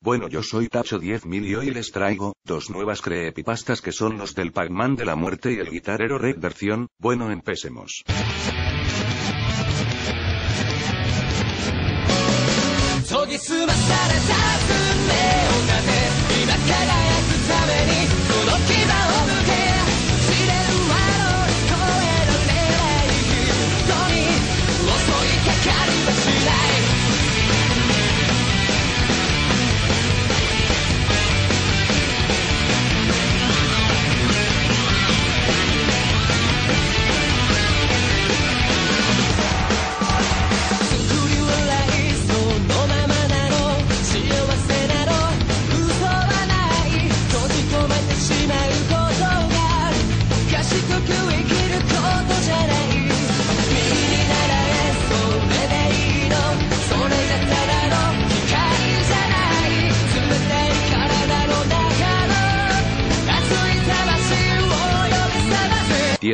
Bueno, yo soy Tacho 10.000 y hoy les traigo dos nuevas creepypastas que son los del Pac-Man de la muerte y el Guitar Hero Red versión. Bueno, empecemos.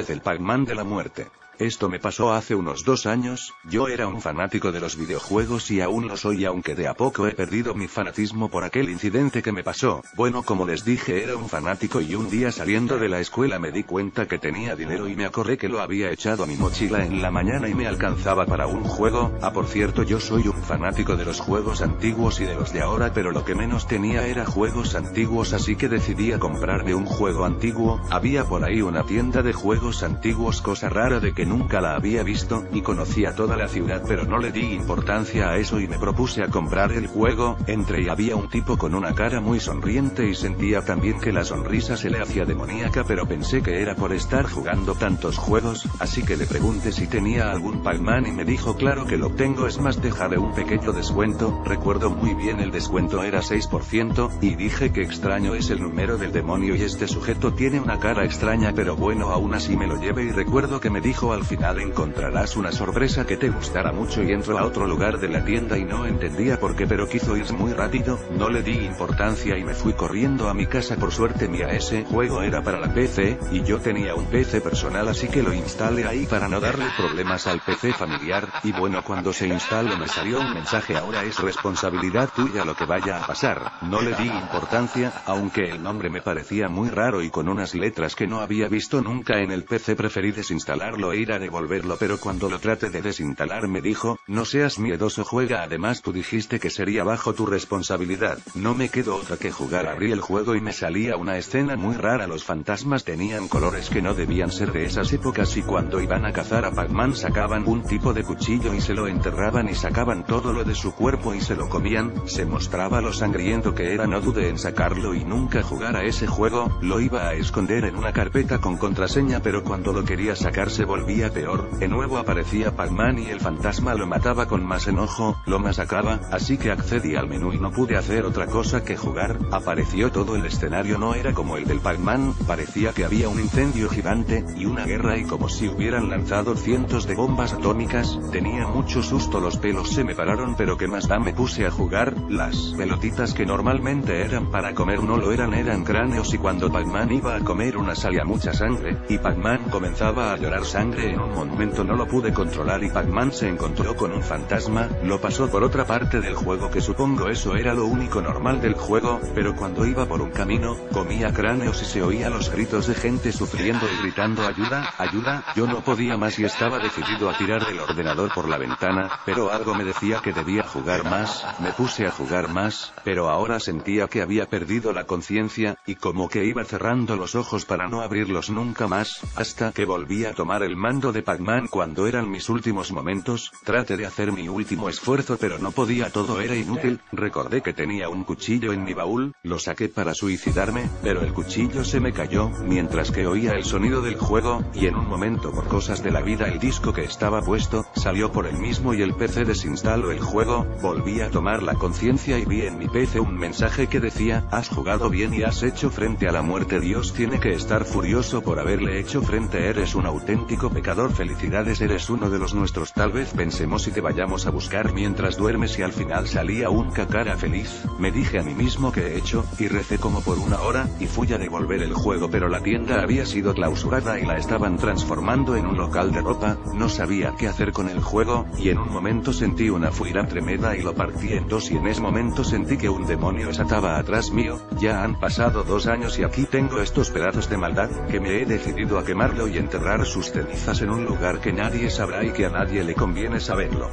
El Pac-Man de la muerte. Esto me pasó hace unos 2 años. Yo era un fanático de los videojuegos y aún lo soy, aunque de a poco he perdido mi fanatismo por aquel incidente que me pasó. Bueno, como les dije, era un fanático y un día saliendo de la escuela me di cuenta que tenía dinero y me acordé que lo había echado a mi mochila en la mañana y me alcanzaba para un juego. Por cierto, yo soy un fanático de los juegos antiguos y de los de ahora, pero lo que menos tenía era juegos antiguos, así que decidí a comprarme un juego antiguo. Había por ahí una tienda de juegos antiguos, cosa rara de que nunca la había visto, y conocía toda la ciudad, pero no le di importancia a eso y me propuse a comprar el juego. Entré y había un tipo con una cara muy sonriente y sentía también que la sonrisa se le hacía demoníaca, pero pensé que era por estar jugando tantos juegos, así que le pregunté si tenía algún Pac-Man y me dijo claro que lo tengo, es más, dejaré un pequeño descuento. Recuerdo muy bien, el descuento era 6%, y dije que extraño es el número del demonio y este sujeto tiene una cara extraña, pero bueno, aún así me lo llevé y recuerdo que me dijo al final encontrarás una sorpresa que te gustará mucho, y entro a otro lugar de la tienda y no entendía por qué, pero quiso ir muy rápido. No le di importancia y me fui corriendo a mi casa. Por suerte ese juego era para la PC, y yo tenía un PC personal, así que lo instalé ahí para no darle problemas al PC familiar, y bueno, cuando se instaló me salió un mensaje: ahora es responsabilidad tuya lo que vaya a pasar. No le di importancia, aunque el nombre me parecía muy raro y con unas letras que no había visto nunca en el PC. Preferí desinstalarlo e ir a devolverlo, pero cuando lo traté de desinstalar me dijo: no seas miedoso, juega, además tú dijiste que sería bajo tu responsabilidad. No me quedó otra que jugar. Abrí el juego y me salía una escena muy rara. Los fantasmas tenían colores que no debían ser de esas épocas, y cuando iban a cazar a Pac-Man sacaban un tipo de cuchillo y se lo enterraban y sacaban todo lo de su cuerpo y se lo comían. Se mostraba lo sangriento que era. No dudé en sacarlo y nunca jugar a ese juego. Lo iba a esconder en una carpeta con contraseña, pero cuando lo quería sacar se volvía peor. De nuevo aparecía Pac-Man y el fantasma lo mataba con más enojo, lo masacraba, así que accedí al menú y no pude hacer otra cosa que jugar. Apareció todo el escenario, no era como el del Pac-Man, parecía que había un incendio gigante, y una guerra, y como si hubieran lanzado cientos de bombas atómicas. Tenía mucho susto, los pelos se me pararon, pero qué más da, me puse a jugar. Las pelotitas que normalmente eran para comer no lo eran, eran cráneos, y cuando Pac-Man iba a comer una salía mucha sangre, y Pac-Man comenzaba a llorar sangre. En un momento no lo pude controlar y Pac-Man se encontró con un fantasma, lo pasó por otra parte del juego, que supongo eso era lo único normal del juego, pero cuando iba por un camino, comía cráneos y se oía los gritos de gente sufriendo y gritando ayuda, ayuda. Yo no podía más y estaba decidido a tirar el ordenador por la ventana, pero algo me decía que debía jugar más. Me puse a jugar más, pero ahora sentía que había perdido la conciencia, y como que iba cerrando los ojos para no abrirlos nunca más, hasta que volví a tomar el mando de Pac-Man cuando eran mis últimos momentos. Traté de hacer mi último esfuerzo, pero no podía, todo era inútil. Recordé que tenía un cuchillo en mi baúl, lo saqué para suicidarme, pero el cuchillo se me cayó, mientras que oía el sonido del juego, y en un momento, por cosas de la vida, el disco que estaba puesto salió por el mismo y el PC desinstaló el juego. Volví a tomar la conciencia y vi en mi PC un mensaje que decía: has jugado bien y has hecho frente a la muerte. Dios tiene que estar furioso por haberle hecho dicho frente eres un auténtico pecador, felicidades, eres uno de los nuestros, tal vez pensemos y te vayamos a buscar mientras duermes, y al final salía un cara feliz. Me dije a mí mismo que he hecho, y recé como por una hora, y fui a devolver el juego, pero la tienda había sido clausurada y la estaban transformando en un local de ropa. No sabía qué hacer con el juego, y en un momento sentí una furia tremenda y lo partí en dos, y en ese momento sentí que un demonio estaba atrás mío. Ya han pasado 2 años y aquí tengo estos pedazos de maldad, que me he decidido a quemarlo y enterrar sus cenizas en un lugar que nadie sabrá y que a nadie le conviene saberlo.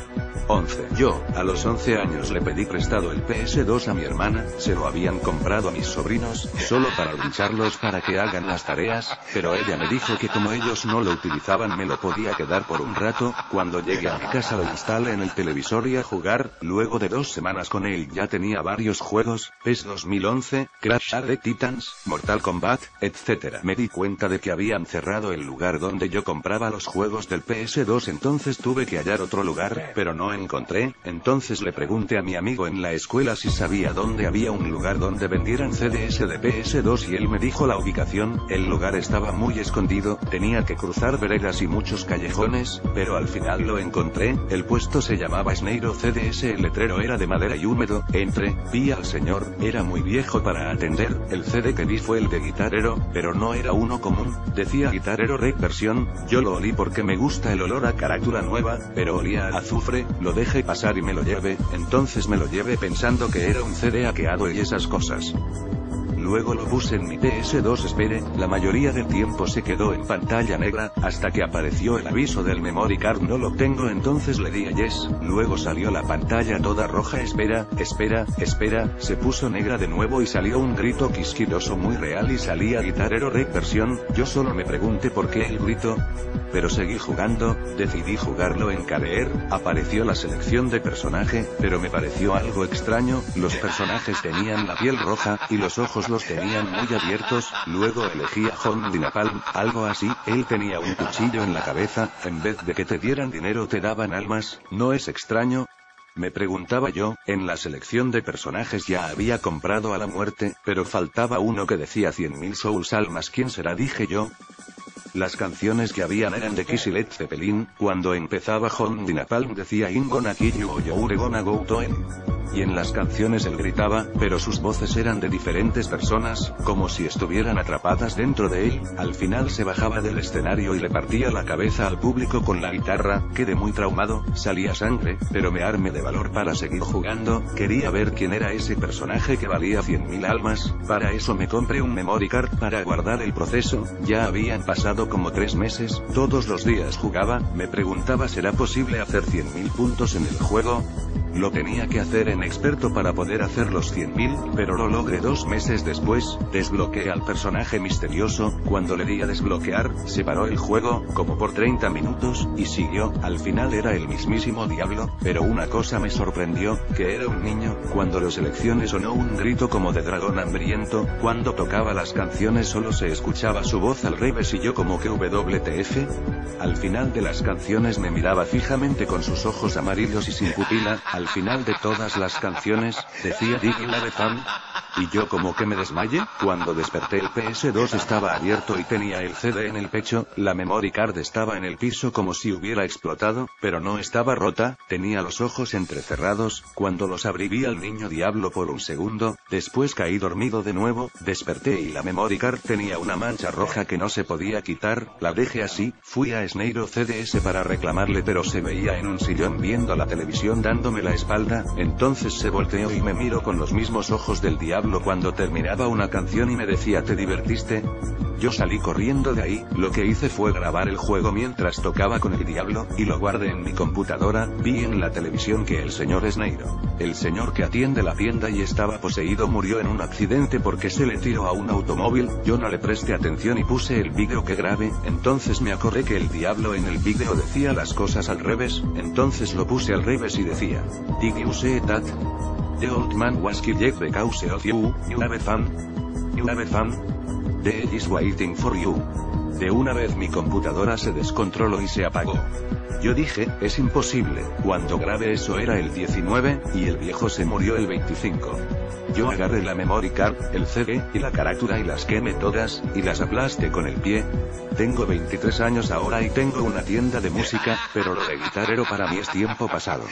11. Yo, a los 11 años le pedí prestado el PS2 a mi hermana, se lo habían comprado a mis sobrinos, solo para lincharlos para que hagan las tareas, pero ella me dijo que como ellos no lo utilizaban me lo podía quedar por un rato. Cuando llegué a mi casa lo instalé en el televisor y a jugar. Luego de 2 semanas con él ya tenía varios juegos, PES 2011, Crash Attack Titans, Mortal Kombat, etc. Me di cuenta de que habían cerrado el lugar donde yo compraba los juegos del PS2, entonces tuve que hallar otro lugar, pero no encontré. Entonces le pregunté a mi amigo en la escuela si sabía dónde había un lugar donde vendieran CDs de PS2 y él me dijo la ubicación. El lugar estaba muy escondido, tenía que cruzar veredas y muchos callejones, pero al final lo encontré. El puesto se llamaba Sneiro CDS, el letrero era de madera y húmedo. Entré, vi al señor, era muy viejo para atender. El CD que vi fue el de Guitar Hero, pero no era uno común, decía Guitar Hero Rec versión. Yo lo olí porque me gusta el olor a carátula nueva, pero olía a azufre. Lo dejé pasar y me lo llevé, entonces me lo llevé pensando que era un CD hackeado y esas cosas. Luego lo puse en mi PS2, espere, la mayoría del tiempo se quedó en pantalla negra, hasta que apareció el aviso del memory card no lo tengo, entonces le di a yes, luego salió la pantalla toda roja, espera, se puso negra de nuevo y salió un grito quisquilloso muy real y salía Guitar Hero Rec versión. Yo solo me pregunté por qué el grito, pero seguí jugando, decidí jugarlo en career, apareció la selección de personaje, pero me pareció algo extraño, los personajes tenían la piel roja, y los ojos los tenían muy abiertos. Luego elegí a John Dinapalm, algo así, él tenía un cuchillo en la cabeza, en vez de que te dieran dinero te daban almas, ¿no es extraño? Me preguntaba yo. En la selección de personajes ya había comprado a la muerte, pero faltaba uno que decía 100.000 souls almas, ¿quién será? Dije yo. Las canciones que habían eran de Kiss y Led Zeppelin. Cuando empezaba John Dinapalm decía I'm gonna kill you o you're gonna go to hell. Y en las canciones él gritaba, pero sus voces eran de diferentes personas, como si estuvieran atrapadas dentro de él. Al final se bajaba del escenario y le partía la cabeza al público con la guitarra. Quedé muy traumado, salía sangre, pero me armé de valor para seguir jugando. Quería ver quién era ese personaje que valía 100.000 almas, para eso me compré un memory card para guardar el proceso. Ya habían pasado como 3 meses, todos los días jugaba, me preguntaba ¿será posible hacer 100.000 puntos en el juego? Lo tenía que hacer en experto para poder hacer los 100.000, pero lo logré 2 meses después. Desbloqueé al personaje misterioso. Cuando le di a desbloquear, se paró el juego, como por 30 minutos, y siguió. Al final era el mismísimo diablo, pero una cosa me sorprendió, que era un niño. Cuando lo seleccioné sonó un grito como de dragón hambriento. Cuando tocaba las canciones solo se escuchaba su voz al revés y yo como que WTF. Al final de las canciones me miraba fijamente con sus ojos amarillos y sin pupila. Al final de todas las canciones, decía Diggy Love Fan. Y yo como que me desmayé. Cuando desperté el PS2 estaba abierto y tenía el CD en el pecho, la memory card estaba en el piso como si hubiera explotado, pero no estaba rota, tenía los ojos entrecerrados. Cuando los abrí vi al niño diablo por un segundo, después caí dormido de nuevo, desperté y la memory card tenía una mancha roja que no se podía quitar, la dejé así, fui a Sneiro CDS para reclamarle pero se veía en un sillón viendo la televisión dándome la espalda, entonces se volteó y me miró con los mismos ojos del diablo cuando terminaba una canción y me decía ¿te divertiste? Yo salí corriendo de ahí, lo que hice fue grabar el juego mientras tocaba con el diablo, y lo guardé en mi computadora. Vi en la televisión que el señor Sneiro, el señor que atiende la tienda y estaba poseído, murió en un accidente porque se le tiró a un automóvil. Yo no le presté atención y puse el vídeo que grabé, entonces me acordé que el diablo en el vídeo decía las cosas al revés, entonces lo puse al revés y decía, Did you say that? The old man was killed because of you, you have fun? You have fun? The edge is waiting for you. De una vez mi computadora se descontroló y se apagó. Yo dije, es imposible, cuando grabé eso era el 19, y el viejo se murió el 25. Yo agarré la memory card, el CD, y la carátula y las quemé todas, y las aplasté con el pie. Tengo 23 años ahora y tengo una tienda de música, pero lo de guitarrero para mí es tiempo pasado.